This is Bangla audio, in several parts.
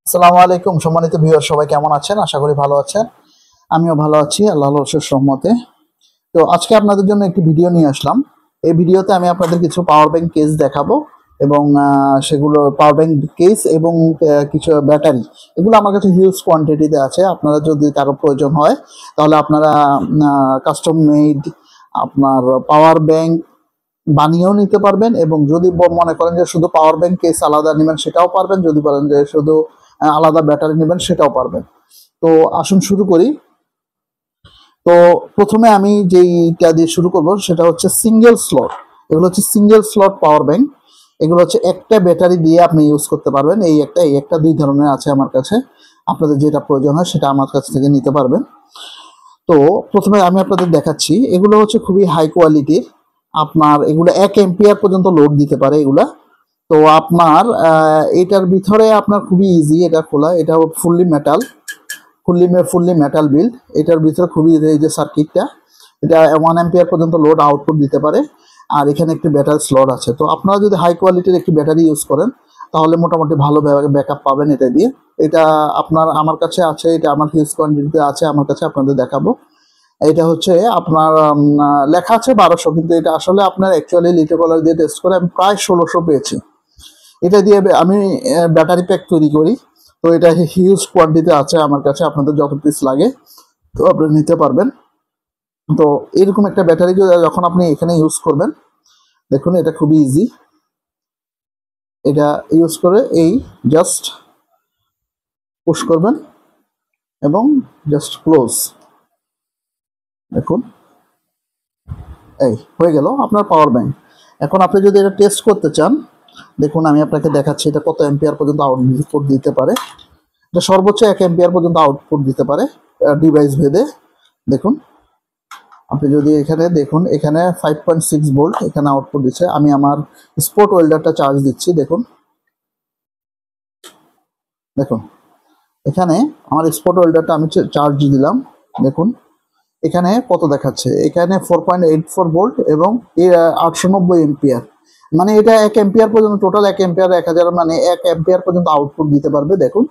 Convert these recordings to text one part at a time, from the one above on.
আসসালামু আলাইকুম সম্মানিত ভিউয়ার, সবাই কেমন আছেন? আশা করি ভালো আছেন। আমিও ভালো আছি আল্লাহর অশেষ রহমতে। তো আজকে আপনাদের জন্য একটি ভিডিও নিয়ে আসলাম। এই ভিডিওতে আমি আপনাদের কিছু পাওয়ার ব্যাংক কেস দেখাবো এবং সেগুলো পাওয়ার ব্যাংক কেস এবং কিছু ব্যাটারি, এগুলো আমার কাছে হিউজ কোয়ান্টিটিতে আছে। আপনারা যদি কারো প্রয়োজন হয় তাহলে আপনারা কাস্টম মেড আপনার পাওয়ার ব্যাংক বানিয়েও নিতে পারবেন, এবং যদি মনে করেন যে শুধু পাওয়ার ব্যাংক কেস আলাদা নেবেন সেটাও পারবেন, যদি বলেন যে শুধু আলাদা ব্যাটারি নেবেন সেটাও পারবেন। তো আসুন শুরু করি। তো প্রথমে আমি যেইটা দিয়ে শুরু করব সেটা হচ্ছে সিঙ্গেল স্লট। এগুলো হচ্ছে সিঙ্গেল স্লট পাওয়ার ব্যাংক। এগুলো হচ্ছে একটা ব্যাটারি দিয়ে আপনি ইউজ করতে পারবেন। এই একটা দুই ধরনের আছে আমার কাছে। আপনাদের যেটা প্রয়োজন হয় সেটা আমার কাছ থেকে নিতে পারবেন। তো প্রথমে আমি আপনাদের দেখাচ্ছি, এগুলো হচ্ছে খুবই হাই কোয়ালিটির। আপনার এগুলো 1 এম্পিয়ার পর্যন্ত লোড দিতে পারে এগুলা। তো আপনার এটার ভিতরে আপনার খুবই ইজি এটা খোলা। এটা ফুললি মেটাল বিল্ড। এটার ভিতরে খুবই এই যে সার্কিটটা, এটা 1 এম্পিয়ার পর্যন্ত লোড আউটপুট দিতে পারে। আর এখানে একটি ব্যাটারি স্লট আছে। তো আপনারা যদি হাই কোয়ালিটির একটি ব্যাটারি ইউজ করেন তাহলে মোটামুটি ভালো ব্যাকআপ পাবেন এটা দিয়ে। এটা আমার কাছে আছে, এটা আমার হিউজ কোয়ান্টিটিতে আছে আমার কাছে, আপনাদের দেখাবো। এটা হচ্ছে আপনার লেখা আছে 1200, কিন্তু এটা আসলে আপনার অ্যাকচুয়ালি লিটার কলার দিয়ে টেস্ট করে আমি প্রায় 1600 পেয়েছি। এটা দিয়ে আমি ব্যাটারি প্যাক তৈরি করি। তো এটা হিউজ কোয়ান্টিটি আছে আমার কাছে, আপনাদের যত পিস লাগে তো আপনি নিতে পারবেন। তো এরকম একটা ব্যাটারি যখন আপনি এখানে ইউজ করবেন, দেখুন এটা খুবই ইজি। এটা ইউজ করে এই জাস্ট পুশ করবেন এবং জাস্ট ক্লোজ। দেখুন এই হয়ে গেল আপনার পাওয়ার ব্যাংক। এখন আপনি যদি এটা টেস্ট করতে চান, দেখুন আমি আপনাকে দেখাচ্ছি এটা কত এম্পিয়ার পর্যন্ত আউটপুট দিতে পারে। এটা সর্বোচ্চ 1 এম্পিয়ার পর্যন্ত আউটপুট দিতে পারে ডিভাইস ভেদে। দেখুন আপনি যদি এখানে দেখুন, এখানে 5.6 ভোল্ট এখানে আউটপুট দিচ্ছে। আমি আমার স্পট ওয়েল্ডারটা চার্জ দিচ্ছি। দেখুন দেখুন এখানে আমার স্পট ওয়েল্ডারটা আমি চার্জ দিলাম। দেখুন এখানে কত দেখাচ্ছে, এখানে 4.84 ভোল্ট এবং 890 এম্পিয়ার। মানে এটা 1 এম্পিয়ার পর্যন্ত, টোটাল 1 এম্পিয়ার 1000, মানে 1 এম্পিয়ার পর্যন্ত আউটপুট দিতে পারবে। দেখুন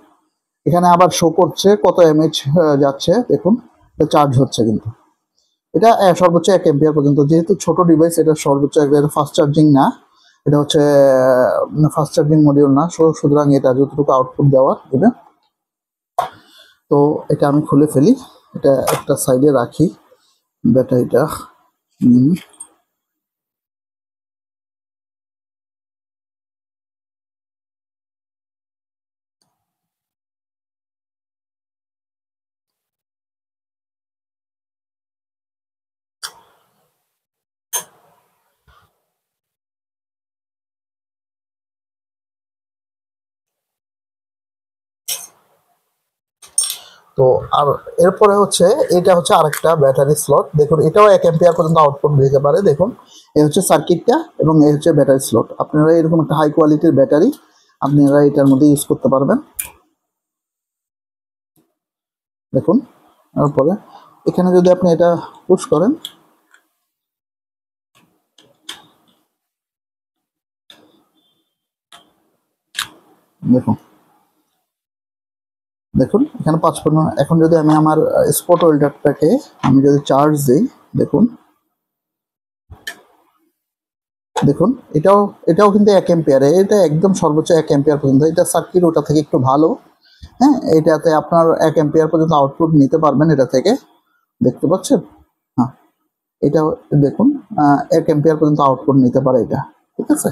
এখানে আবার শো করছে কত এমএইচ যাচ্ছে। দেখুন এটা চার্জ হচ্ছে, কিন্তু এটা সর্বোচ্চ 1 এম্পিয়ার পর্যন্ত। যেহেতু ছোট ডিভাইস, এটা সর্বোচ্চ এটা ফাস্ট চার্জিং না, এটা হচ্ছে ফাস্ট চার্জিং মডিউল না, সুতরাং এটা যতটুকু আউটপুট দেবে। তো এটা আমি খুলে ফেলি, এটা একটা সাইডে রাখি ব্যাটারিটা। তো আর এরপরে হচ্ছে এটা হচ্ছে আরেকটা ব্যাটারি স্লট। দেখুন এটাও 1 এম্পিয়ার পর্যন্ত আউটপুট দিতে পারে। দেখুন এই হচ্ছে সার্কিটটা এবং এই হচ্ছে ব্যাটারি স্লট। আপনারা এরকম একটা হাই কোয়ালিটির ব্যাটারি আপনারা এটার মধ্যে ইউজ করতে পারবেন। দেখুন তারপরে এখানে যদি আপনি এটা পুশ করেন, দেখুন দেখুন এখানে 55। এখন যদি আমি আমার স্পট ওয়েল্ডারটাকে আমি যদি চার্জ দিই, দেখুন দেখুন এটাও কিন্তু 1 এম্পিয়ার। এটা একদম সর্বোচ্চ 1 এম্পিয়ার পর্যন্ত। এটা সার্কিট ওটা থেকে একটু ভালো। হ্যাঁ, এটাতে আপনার 1 এম্পিয়ার পর্যন্ত আউটপুট নিতে পারবেন এটা থেকে। দেখতে পাচ্ছেন? হ্যাঁ, এটা দেখুন 1 এম্পিয়ার পর্যন্ত আউটপুট নিতে পারে এটা। ঠিক আছে?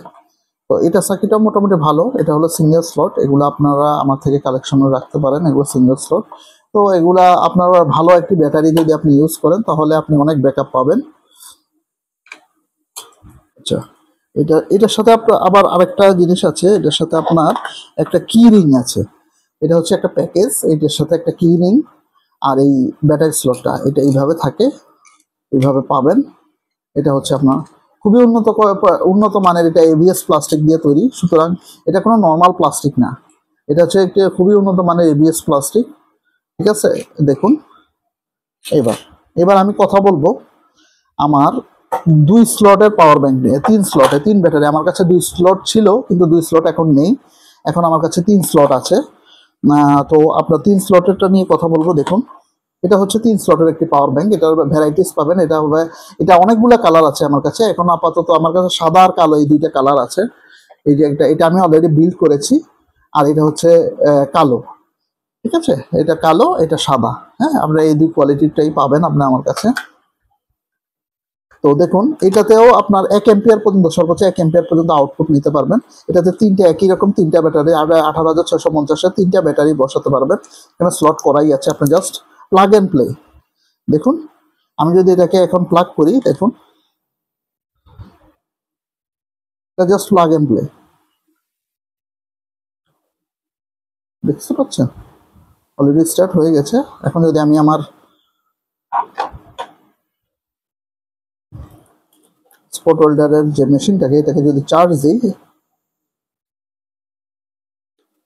তো এটা সার্কিটটাও মোটামুটি ভালো। এটা হলো সিঙ্গেল স্লট। এগুলো আপনারা আমার থেকে কালেকশনে রাখতে পারেন, এগুলো সিঙ্গেল স্লট। তো এগুলা আপনারা ভালো একটি ব্যাটারি যদি আপনি ইউজ করেন তাহলে আপনি অনেক ব্যাকআপ পাবেন। আচ্ছা, এটার সাথে আপনার আবার আরেকটা জিনিস আছে, এটার সাথে আপনার একটা কি রিং আছে। এটা হচ্ছে একটা প্যাকেজ, এটার সাথে একটা কি রিং আর এই ব্যাটারি স্লটটা এটা এইভাবে থাকে, এইভাবে পাবেন। এটা হচ্ছে আপনার খুবই উন্নত মানের, এটা এবিএস প্লাস্টিক দিয়ে তৈরি, সুতরাং এটা কোনো নর্মাল প্লাস্টিক না। এটা হচ্ছে একটা খুবই উন্নত মানের এবিএস প্লাস্টিক। ঠিক আছে? দেখুন এবার এবার আমি কথা বলবো আমার 2 স্লটের পাওয়ার ব্যাংক নিয়ে। 3 ব্যাটারি। আমার কাছে 2 স্লট ছিল, কিন্তু 2 স্লট এখন নেই। এখন আমার কাছে 3 স্লট আছে। তো আপনার 3 স্লটেরটা নিয়ে কথা বলবো। দেখুন, এটা হচ্ছে 3 স্লটের একটি পাওয়ার ব্যাংক। এটার ভ্যারাইটিস পাবেন। এটা অনেকগুলো কালার আছে আমার কাছে। এখন আপাতত আমার কাছে সাদা আর কালো এই দুইটা কালার আছে। এই যে এটা আমি অলরেডি বিল্ড করেছি, আর এটা হচ্ছে কালো। ঠিক আছে, এটা কালো, এটা সাদা। হ্যাঁ, আপনারা এই দুই কোয়ালিটিরটাই পাবেন আপনার আমার কাছে। তো দেখুন, এটাতেও আপনার 1 এম্পিয়ার পর্যন্ত, সর্বোচ্চ 1 এম্পিয়ার পর্যন্ত আউটপুট নিতে পারবেন। এটাতে একই রকম তিনটা ব্যাটারি, 18,650-এর 3টা ব্যাটারি বসাতে পারবেন। এখানে স্লট করাই আছে, আপনি জাস্ট প্লাগ অ্যান্ড প্লে। দেখুন, আমি যদি এটাকে এখন প্লাগ করি, দেখুন এটা জাস্ট প্লাগ অ্যান্ড প্লে। দেখতে পাচ্ছেন অলরেডি স্টার্ট হয়ে গেছে। এখন যদি আমি আমার স্পট হোল্ডারের যে মেশিনটাকে, এটাকে যদি চার্জ দিই,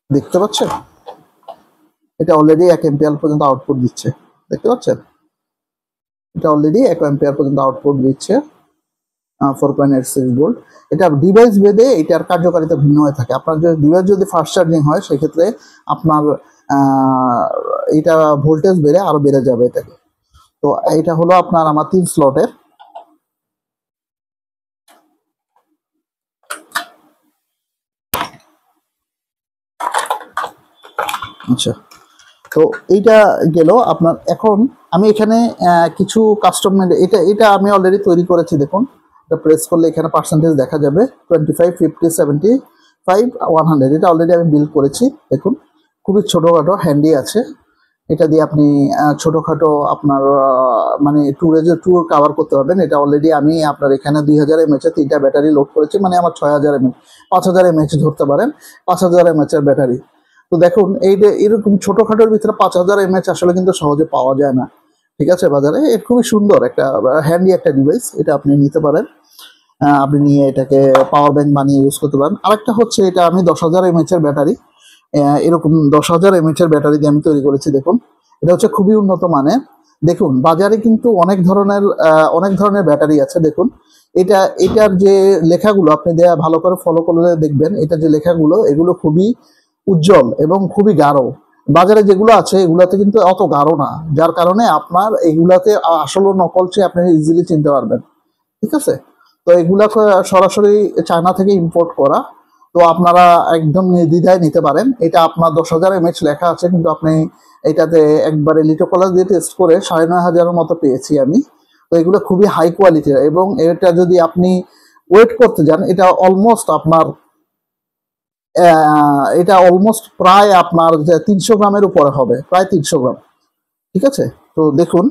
দেখতে পাচ্ছেন এটা অলরেডি 1 এম্পিয়ার পর্যন্ত আউটপুট দিচ্ছে। দেখতে পাচ্ছেন এটা অলরেডি 1 এম্পিয়ার পর্যন্ত আউটপুট দিচ্ছে, 4.86 ভোল্ট। এটা ডিভাইস ভেদে এটার কার্যকারিতা ভিন্ন হয়ে থাকে। আপনার ডিভাইস যদি ফাস্ট চার্জিং হয়, সেক্ষেত্রে আপনার এটা ভোল্টেজ আরো বেড়ে যাবে এটাকে। তো এটা হলো আপনার আমার 3 স্লটের। আচ্ছা, তো এইটা গেল আপনার। এখন আমি এখানে কিছু কাস্টম, এটা আমি অলরেডি তৈরি করেছি। দেখুন, এটা প্রেস করলে এখানে পার্সেন্টেজ দেখা যাবে 25, 50, 75, 100। এটা অলরেডি আমি বিল্ড করেছি। দেখুন, খুবই ছোটোখাটো, হ্যান্ডি আছে। এটা দিয়ে আপনি ছোটোখাটো আপনার মানে ট্যুর কাভার করতে পারবেন। এটা অলরেডি আমি আপনার এখানে 2000 mAh-এর 3টা ব্যাটারি লোড করেছি, মানে আমার 6000 mAh, 5000 mAh ধরতে পারেন, 5000 mAh-এর ব্যাটারি। তো দেখুন, এরকম ছোটোখাটোর ভিতরে 5000 mAh আসলে কিন্তু সহজে পাওয়া যায় না, ঠিক আছে, বাজারে। এর খুবই সুন্দর একটা হ্যান্ডি একটা ডিভাইস, এটা আপনি নিতে পারেন। আপনি নিয়ে এটাকে পাওয়ার ব্যাংক বানিয়ে ইউজ করতে পারেন। আরেকটা হচ্ছে, এটা আমি 10,000 mAh-এর ব্যাটারি, এরকম 10,000 mAh-এর ব্যাটারি দিয়ে আমি তৈরি করেছি। দেখুন, এটা হচ্ছে খুবই উন্নত মানের। দেখুন, বাজারে কিন্তু অনেক ধরনের ব্যাটারি আছে। দেখুন, এটার যে লেখাগুলো আপনি ভালো করে ফলো করলে দেখবেন, এটা যে লেখাগুলো, এগুলো খুবই উজ্জ্বল এবং খুবই গাঢ়। বাজারে যেগুলো আছে এগুলাতে কিন্তু অত গাঢ় না, যার কারণে আপনার এগুলাতে আসল নকল চেয়ে আপনি ইজিলি চিনতে পারবেন। ঠিক আছে, তো এগুলা সরাসরি চায়না থেকে ইম্পোর্ট করা। তো আপনারা একদম নির্দ্বিধায় নিতে পারেন। এটা আপনার 10,000 mAh লেখা আছে, কিন্তু আপনি এটাতে একবারে লিটোকলার দিয়ে টেস্ট করে 9,500-এর মতো পেয়েছি আমি। তো এগুলো খুবই হাই কোয়ালিটির, এবং এটা যদি আপনি ওয়েট করতে যান, এটা অলমোস্ট প্রায় আপনার 300 গ্রামের উপরে হবে, প্রায় 300 গ্রাম। ঠিক আছে, তো দেখুন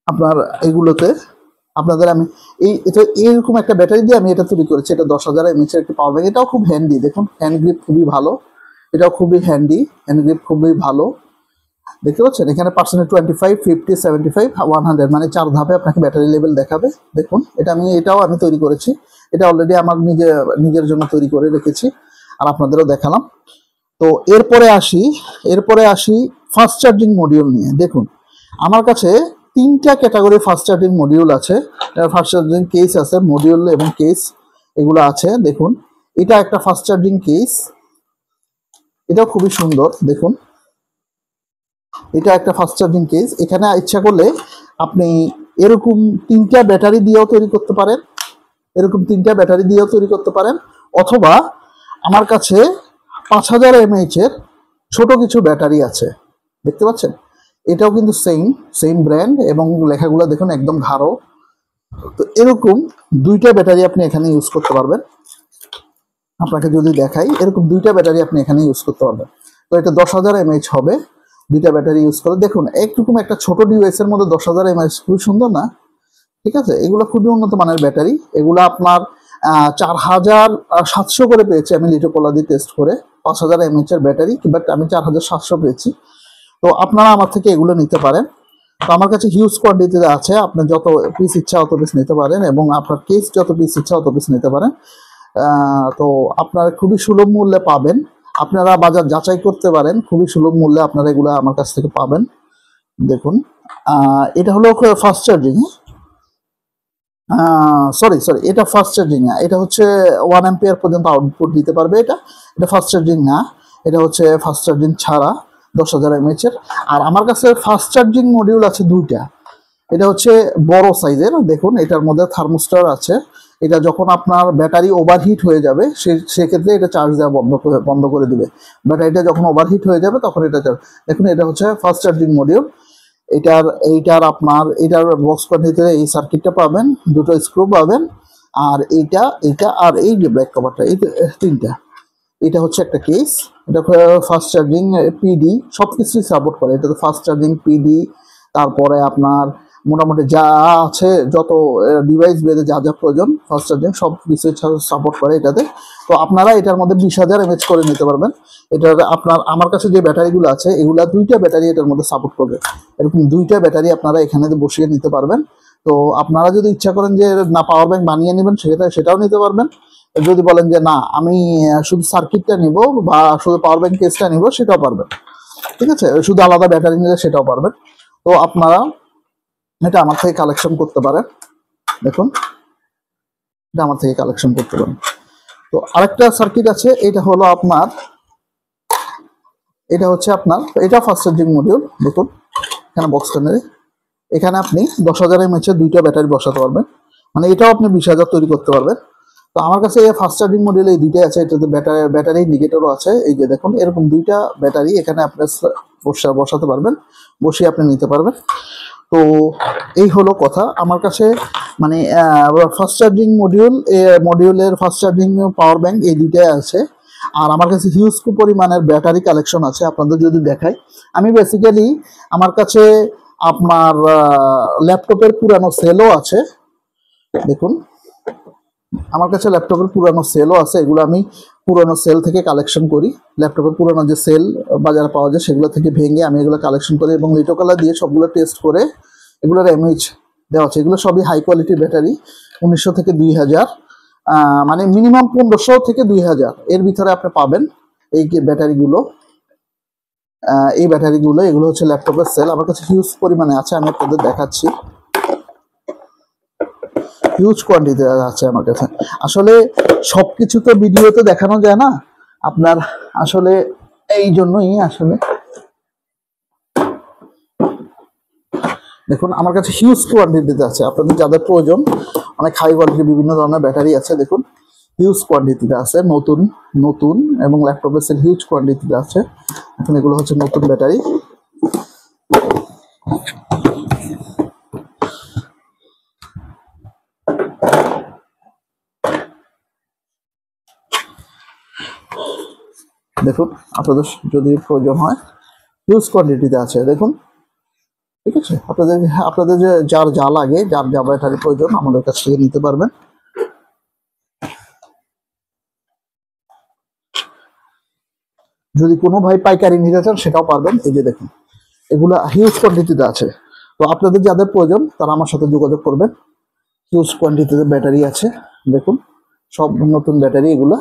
আপনার এগুলোতে আপনাদের আমি এইরকম একটা ব্যাটারি দিয়ে আমি এটা তৈরি করেছি। এটা 10,000 mAh-এর একটি পাওয়ার ব্যাংক। এটাও খুব হ্যান্ডি। দেখুন, হ্যান্ড গ্রিপ খুবই ভালো, এটাও খুবই হ্যান্ডি, হ্যান্ড গ্রিপ খুবই ভালো। দেখতে পাচ্ছেন এখানে পার্সেন্টেজ 25, 50, 75, 100, মানে 4 ধাপে আপনাকে ব্যাটারি লেভেল দেখাবে। দেখুন, এটাও আমি তৈরি করেছি। এটা অলরেডি আমার নিজের জন্য তৈরি করে রেখেছি, আর আপনাদেরও দেখালাম। তো এরপরে আসি ফাস্ট চার্জিং মডিউল নিয়ে। দেখুন, আমার কাছে 3টা ক্যাটাগরি ফাস্ট চার্জিং মডিউল আছে, ফাস্ট চার্জিং কেস আছে, মডিউল এবং কেস এগুলো আছে। দেখুন, এটা একটা ফাস্ট চার্জিং কেস, এটাও খুবই সুন্দর। দেখুন, এটা একটা ফাস্ট চার্জিং কেস। এখানে ইচ্ছা করলে আপনি এরকম 3টা ব্যাটারি দিয়েও তৈরি করতে পারেন, অথবা আমার কাছে 5000 mAh-এর ছোট কিছু ব্যাটারি আছে। দেখতে পাচ্ছেন, এটাও কিন্তু সেম ব্র্যান্ড, এবং লেখাগুলো দেখুন একদম গাঢ়। তো এরকম 2টা ব্যাটারি আপনি এখানে ইউজ করতে পারবেন। আপনাকে যদি দেখাই, এরকম 2টা ব্যাটারি আপনি এখানে ইউজ করতে পারবেন। তো এটা 10,000 mAh হবে 2টা ব্যাটারি ইউজ করে। দেখুন, একরকম একটা ছোট ডিভাইসের মধ্যে 10,000 mAh, খুবই সুন্দর না? ঠিক আছে, এগুলো খুবই উন্নত মানের ব্যাটারি। এগুলো আপনার 4,700 করে পেয়েছি আমি লিটোকোলা দিয়ে টেস্ট করে। 5,000 mAh-এর ব্যাটারি, বাট আমি 4,700 পেয়েছি। তো আপনারা আমার থেকে এগুলো নিতে পারেন। তো আমার কাছে হিউজ কোয়ান্টিটিতে আছে, আপনি যত পিস ইচ্ছা অত পিস নিতে পারেন, এবং আপনার কেস যত পিস ইচ্ছা অত পিস নিতে পারেন। তো আপনারা খুবই সুলভ মূল্যে পাবেন। আপনারা বাজার যাচাই করতে পারেন, খুবই সুলভ মূল্যে আপনারা এগুলো আমার কাছ থেকে পাবেন। দেখুন, এটা হলো ফাস্ট চার্জিং। সরি, এটা ফাস্ট চার্জিং না, এটা হচ্ছে 1 এম্পিয়ার পর্যন্ত আউটপুট দিতে পারবে। এটা ফাস্ট চার্জিং না, এটা হচ্ছে ফাস্ট চার্জিং ছাড়া 10,000 mAh এর। আর আমার কাছে ফাস্ট চার্জিং মডিউল আছে দুইটা। এটা হচ্ছে বড় সাইজের, দেখুন এটার মধ্যে থার্মোস্টার আছে। এটা যখন আপনার ব্যাটারি ওভারহিট হয়ে যাবে সেক্ষেত্রে এটা চার্জ দেওয়া বন্ধ করে দিবে। ব্যাটারিটা যখন ওভারহিট হয়ে যাবে তখন এটা দেখুন, এটা হচ্ছে ফাস্ট চার্জিং মডিউল। এইটার বক্স কোয়ান্টিটিতে এই সার্কিটটা পাবেন, দুটো স্ক্রু পাবেন, আর এইটা আর এই যে ব্যাক কভারটা, এই তিনটা, এটা হচ্ছে একটা কেস। এটা ফাস্ট চার্জিং পিডি সব কিছুই সাপোর্ট করে। এটা তো ফাস্ট চার্জিং পিডি, তারপরে আপনার মোটামুটি যা আছে যত ডিভাইস বেঁধে যা যা প্রয়োজন ফাস্ট চার্জিং সব কিছু সাপোর্ট করে এটাতে। তো আপনারা এটার মধ্যে 20,000 mAh করে নিতে পারবেন। এটার আমার কাছে যে ব্যাটারিগুলো আছে এগুলা দুইটা ব্যাটারি এটার মধ্যে সাপোর্ট করবে। এরকম দুইটা ব্যাটারি আপনারা এখানে বসিয়ে নিতে পারবেন। তো আপনারা যদি ইচ্ছা করেন যে না পাওয়ার ব্যাংক বানিয়ে নেবেন সেটাও নিতে পারবেন। যদি বলেন যে না আমি শুধু সার্কিটটা নিব বা শুধু পাওয়ার ব্যাংক কেসটা নিব সেটাও পারবেন, ঠিক আছে। শুধু আলাদা ব্যাটারি নিলে সেটাও পারবেন। তো আপনারা এটা আমার থেকে কালেকশন করতে পারেন। দেখুন এটা আমার থেকে কালেকশন করতে পারেন। তো আরেকটা সার্কিট আছে, এটা হচ্ছে আপনার এটা ফাস্ট চার্জিং মডিউল। দেখুন এখানে বক্স কানারে, এখানে আপনি 10,000 mAh দুইটা ব্যাটারি বসাতে পারবেন, মানে এটাও আপনি 20,000 তৈরি করতে পারবেন। তো আমার কাছে এই ফাস্ট চার্জিং মডিউল এই দুইটাই আছে। এটাতে ব্যাটারি ইন্ডিকেটরও আছে। এই যে দেখুন এরকম দুইটা ব্যাটারি এখানে আপনি বসাতে পারবেন, বসিয়ে আপনি নিতে পারবেন। তো এই হলো কথা। আমার কাছে মানে ফাস্ট চার্জিং মডিউলের ফাস্ট চার্জিং পাওয়ার ব্যাংক এই দুইটাই আছে। আর আমার কাছে হিউজ পরিমাণের ব্যাটারি কালেকশন আছে, আপনাদের যদি দেখাই। আমি বেসিক্যালি আমার কাছে আপনার ল্যাপটপের পুরানো সেলও আছে। দেখুন আমার কাছে ল্যাপটপের পুরানো সেলও আছে। এগুলো আমি পুরানো সেল থেকে কালেকশন করি। ল্যাপটপের পুরানো যে সেল বাজারে পাওয়া যায় সেগুলো থেকে ভেঙে আমি এগুলো কালেকশন করি এবং লিটো কালার দিয়ে সবগুলো টেস্ট করে এগুলোর এমএইচ দেওয়া আছে। এগুলো সবই হাই কোয়ালিটির ব্যাটারি, 1900 থেকে 2000, মানে মিনিমাম 1500 থেকে 2000 এর ভিতরে আপনি পাবেন এই ব্যাটারিগুলো। এগুলো হচ্ছে ল্যাপটপের সেল। আমার কাছে হিউজ পরিমাণে আছে, আমি আপনাদের দেখাচ্ছি। হিউজ কোয়ান্টিটি আছে আমার কাছে। আসলে সবকিছু তো ভিডিওতে দেখানো যায় না আপনার, আসলে এই জন্যই আসলে দেখুন আমার কাছে হিউজ কোয়ান্টিটিতে আছে। আপনাদের যাদের প্রয়োজন অনেক হাই কোয়ালিটির বিভিন্ন ধরনের ব্যাটারি আছে, দেখুন হিউজ কোয়ান্টিটিতে আছে, নতুন এবং ল্যাপটপের সেল হিউজ কোয়ান্টিটিতে আছে। এখন এগুলো হচ্ছে নতুন ব্যাটারি। দেখুন আপনাদের যদি প্রয়োজন হয় হিউজ কোয়ান্টিটিতে আছে, দেখুন ঠিক আছে। আপনাদের যার যা লাগে, যার যা ব্যাটারি প্রয়োজন আমাদের কাছ থেকে নিতে পারবেন। যদি কোনো ভাই পাইকারি নিতে চান সেটাও পারবেন। এই যে দেখুন এগুলো হিউজ কোয়ান্টিটিতে আছে। তো আপনাদের যাদের প্রয়োজন তারা আমার সাথে যোগাযোগ করবেন। হিউজ কোয়ান্টিটিতে ব্যাটারি আছে, দেখুন সব নতুন ব্যাটারি এগুলো।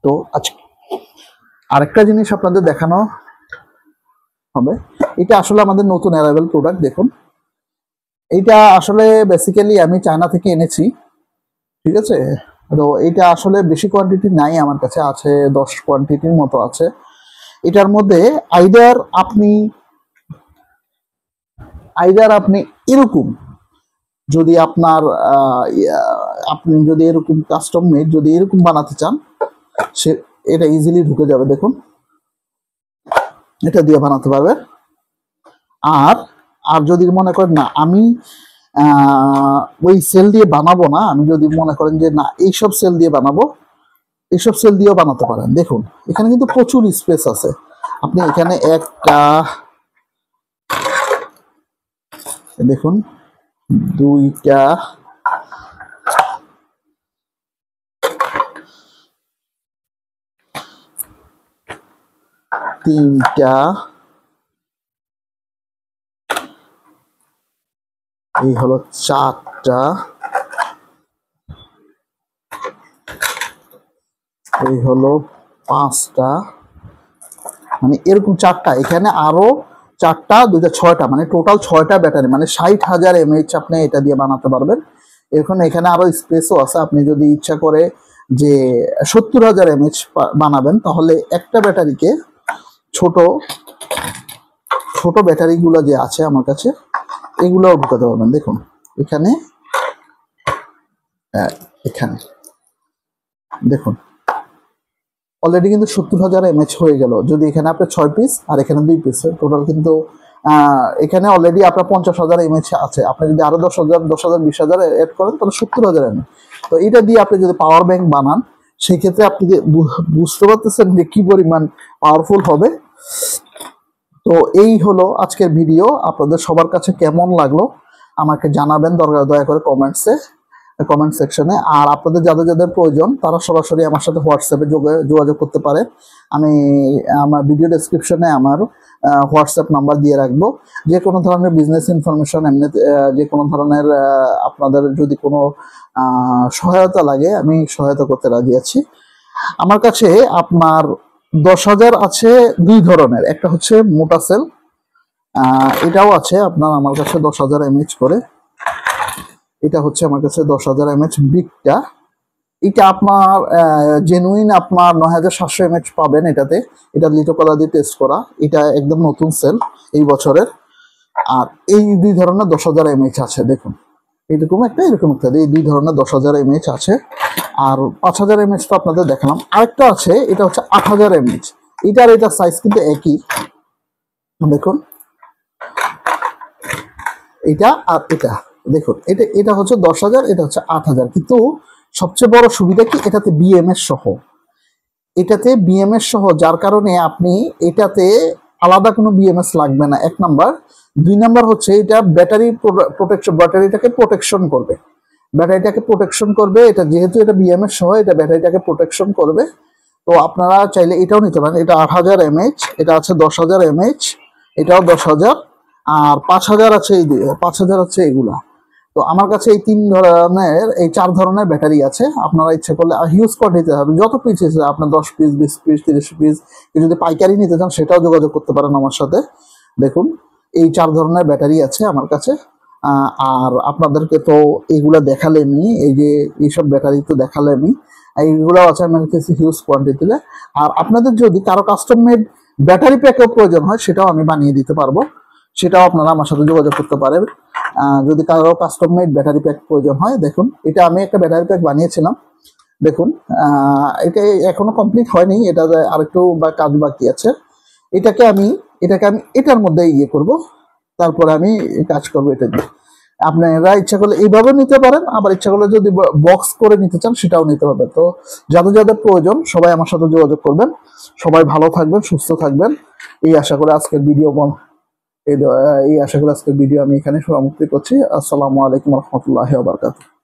তো আজকে আরেকটা জিনিস আপনাদের দেখানো হবে, এটা আসলে আমাদের নতুন অ্যারাইভেল প্রোডাক্ট। দেখুন এইটা আসলে বেসিক্যালি আমি চায়না থেকে এনেছি, ঠিক আছে। তো এটা আসলে বেশি কোয়ান্টিটি নাই, আমার কাছে আছে 10 কোয়ান্টিটির মতো আছে। এটার মধ্যে আইদার আপনি এরকম যদি আপনি যদি এরকম কাস্টম মেড যদি এরকম বানাতে চান এটা ইজিলি ঢুকে যাবে। দেখুন এটা দিয়ে বানাতে পারবেন। আর যদি মনে করেন না আমি ওই সেল দিয়ে বানাবো না, আমি যদি মনে করেন যে না এইসব সেল দিয়ে বানাবো, এইসব সেল দিয়েও বানাতে পারেন। দেখুন এখানে কিন্তু প্রচুর স্পেস আছে। আপনি এখানে একটা, দেখুন দুইটা, তিনটা, এই হলো চারটা, এই হলো পাঁচটা, মানে এরকম চারটা, এখানে আরো চারটা, দুইটা, 6টা, মানে টোটাল 6টা ব্যাটারি, মানে 60,000 mAh আপনি এটা দিয়ে বানাতে পারবেন। এখানে আরো স্পেসও আছে, আপনি যদি ইচ্ছা করে যে 70,000 mAh বানাবেন, তাহলে একটা ব্যাটারিকে ছোট ছোট ব্যাটারিগুলো যে আছে আমার কাছে এগুলোও ঢুকাতে পারবেন। দেখুন এখানে এখানে দেখুন অলরেডি কিন্তু 70,000 mAh হয়ে গেল। যদি এখানে আপনার 6 পিস আর এখানে 2 পিস, টোটাল কিন্তু এখানে অলরেডি আপনার 50,000 mAh আছে। আপনি যদি আরো 10,000 20,000 অ্যাড করেন তাহলে 70,000 mAh। তো এটা দিয়ে আপনি যদি পাওয়ার ব্যাংক বানান সেই ক্ষেত্রে আপনি বুঝতে পারতেছেন যে কি পরিমাণ পাওয়ারফুল হবে। তো এই হলো আজকের ভিডিও। আপনাদের সবার কাছে কেমন লাগলো আমাকে জানাবেন দয়া করে কমেন্ট সেকশনে। আর আপনাদের যাদের যাদের প্রয়োজন তারা সরাসরি আমার সাথে হোয়াটসঅ্যাপে যোগাযোগ করতে পারে। আমি আমার ভিডিও ডেসক্রিপশনে আমার হোয়াটসঅ্যাপ নাম্বার দিয়ে রাখবো। যে কোনো ধরনের বিজনেস ইনফরমেশন, এমনি যে কোনো ধরনের আপনাদের যদি কোনো সহায়তা লাগে আমি সহায়তা করতে রাজি আছি। আমার কাছে আপনার 10,000 আছে 2 ধরনের, একটা হচ্ছে মোটা সেল, এটাও আছে আপনার আমার কাছে 10,000 mAh করে। এটা হচ্ছে আমার কাছে 10,000 mAh বিগটা। এটা আপনার জেনুইন আপনার 9,700 mAh পাবেন এটাতে। এটা লিটোকলা দিয়ে টেস্ট করা, এটা একদম নতুন সেল এই বছরের। আর এই 2 ধরনের 10,000 mAh আছে। দেখুন এরকম একটা এই 2 ধরনের 10,000 mAh আছে। আর 5,000 mAh তো আপনাদের দেখালাম। আরেকটা আছে, এটা হচ্ছে 8,000 mAh। এটার সাইজ কিন্তু একই। দেখুন এটা আর এটা, দেখুন এটা হচ্ছে 10,000, এটা হচ্ছে 8,000। কিন্তু সবচেয়ে বড় সুবিধা কি, এটাতে বিএমএস সহ, যার কারণে আপনি এটাতে আলাদা কোনো বিএমএস লাগবে না, 1 নাম্বার। 2 নাম্বার হচ্ছে এটা ব্যাটারিটাকে প্রোটেকশন করবে। এটা যেহেতু এটা বিএমএস সহ, এটা ব্যাটারিটাকে প্রোটেকশন করবে। তো আপনারা চাইলে এটাও নিতে পারেন। এটা 8,000 mAh, এটা আছে 10,000 mAh, এটাও 10,000, আর 5,000 আছে 5,000 হচ্ছে এগুলা। তো আমার কাছে এই 4 ধরনের ব্যাটারি আছে। আপনারা ইচ্ছে করলে হিউজ কোয়ান্টিটি হবে, যত পিস আছে আপনার 10 পিস 20 পিস 30 পিস, যদি পাইকারি নিতে চান সেটাও যোগাযোগ করতে পারেন আমার সাথে। দেখুন এই 4 ধরনের ব্যাটারি আছে আমার কাছে। আর আপনাদেরকে তো এইগুলা দেখালেনি, এই যে এইসব ব্যাটারি তো দেখালেনি, এইগুলো আছে আমার কাছে হিউজ কোয়ান্টিটিতে। আর আপনাদের যদি কারো কাস্টম মেড ব্যাটারি প্যাকও প্রয়োজন হয় সেটাও আমি বানিয়ে দিতে পারবো, সেটাও আপনারা আমার সাথে যোগাযোগ করতে পারেন। যদি কারো কাস্টম মেড ব্যাটারি প্যাক প্রয়োজন হয়, দেখুন এটা আমি একটা ব্যাটারি প্যাক বানিয়েছিলাম। দেখুন এটা এখনো কমপ্লিট হয়নি, এটা আরেকটু কাজ বাকি আছে। এটাকে আমি এটার মধ্যে করব, তারপরে আমি কাজ করবো এটা দিয়ে। আপনারা ইচ্ছা করলে এইভাবে নিতে পারেন, আবার ইচ্ছা করলে যদি বক্স করে নিতে চান সেটাও নিতে হবে। তো যাদের যাদের প্রয়োজন সবাই আমার সাথে যোগাযোগ করবেন। সবাই ভালো থাকবেন, সুস্থ থাকবেন, এই আশা করে আজকের ভিডিও আমি এখানে সমাপ্তি করছি। আসসালামু আলাইকুম রহমতুল্লাহি ওয়া বারাকাতুহু।